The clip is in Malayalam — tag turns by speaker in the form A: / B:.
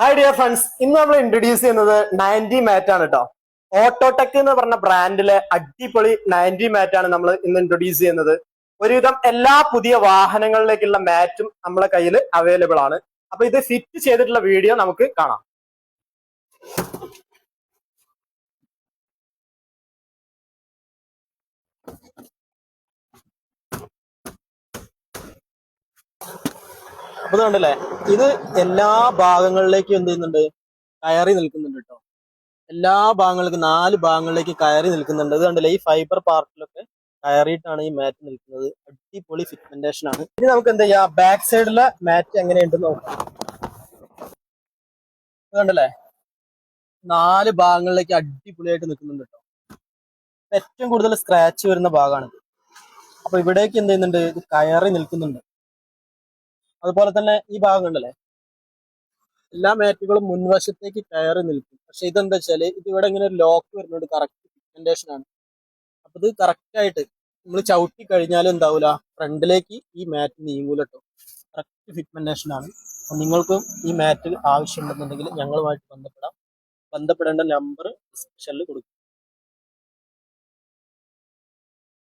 A: ഹായ് ഡിയർ ഫ്രണ്ട്സ്, ഇന്ന് നമ്മൾ ഇൻട്രൊഡ്യൂസ് ചെയ്യുന്നത് 90 മാറ്റ് ആണ് കേട്ടോ. ഓട്ടോടെക് എന്ന് പറഞ്ഞ ബ്രാൻഡിലെ അടിപൊളി 90 മാറ്റ് ആണ് നമ്മൾ ഇന്ന് ഇൻട്രൊഡ്യൂസ് ചെയ്യുന്നത്. ഒരുവിധം എല്ലാ പുതിയ വാഹനങ്ങളിലേക്കുള്ള മാറ്റും നമ്മളെ കയ്യിൽ അവൈലബിൾ ആണ്. അപ്പൊ ഇത് ഫിറ്റ് ചെയ്തിട്ടുള്ള വീഡിയോ നമുക്ക് കാണാം. അപ്പൊ കണ്ടല്ലേ, ഇത് എല്ലാ ഭാഗങ്ങളിലേക്കും എന്ത് ചെയ്യുന്നുണ്ട്, കയറി നിൽക്കുന്നുണ്ട് കേട്ടോ. എല്ലാ ഭാഗങ്ങളിലേക്കും 4 ഭാഗങ്ങളിലേക്ക് കയറി നിൽക്കുന്നുണ്ട്. ഇത് കണ്ടില്ലേ, ഈ ഫൈബർ പാർട്ടിലൊക്കെ കയറിയിട്ടാണ് ഈ മാറ്റ് നിൽക്കുന്നത്. അടിപൊളി ഫിറ്റ്മെന്റേഷൻ ആണ്. ഇനി നമുക്ക് എന്താ ചെയ്യാം, ബാക്ക് സൈഡിലെ മാറ്റ് എങ്ങനെയുണ്ടെന്ന് നോക്കാം. ഇത് കണ്ടല്ലേ, 4 ഭാഗങ്ങളിലേക്ക് അടിപൊളിയായിട്ട് നിൽക്കുന്നുണ്ട് കേട്ടോ. ഏറ്റവും കൂടുതൽ സ്ക്രാച്ച് വരുന്ന ഭാഗമാണ്. അപ്പൊ ഇവിടേക്ക് എന്ത് ചെയ്യുന്നുണ്ട്, ഇത് കയറി നിൽക്കുന്നുണ്ട്. അതുപോലെ തന്നെ ഈ ഭാഗം കണ്ടല്ലേ, എല്ലാ മാറ്റുകളും മുൻവശത്തേക്ക് കയറി നിൽക്കും. പക്ഷെ ഇതെന്താ വെച്ചാല്, ഇത് ഇവിടെ ഇങ്ങനെ ഒരു ലോക്ക് വരുന്നുണ്ട്. കറക്റ്റ് ഫിറ്റ്മെന്റേഷൻ ആണ്. അപ്പൊ ഇത് കറക്റ്റ് ആയിട്ട് നമ്മൾ ചവിട്ടി കഴിഞ്ഞാലും എന്താവൂല, ഫ്രണ്ടിലേക്ക് ഈ മാറ്റ് നീങ്ങൂല കേട്ടോ. കറക്റ്റ് ഫിറ്റ്മെന്റേഷൻ ആണ്. അപ്പൊ നിങ്ങൾക്കും ഈ മാറ്റ് ആവശ്യമുണ്ടെന്നുണ്ടെങ്കിൽ ഞങ്ങളുമായിട്ട് ബന്ധപ്പെടേണ്ട നമ്പർ ഡിസ്ക്രിപ്ഷനിൽ കൊടുക്കും.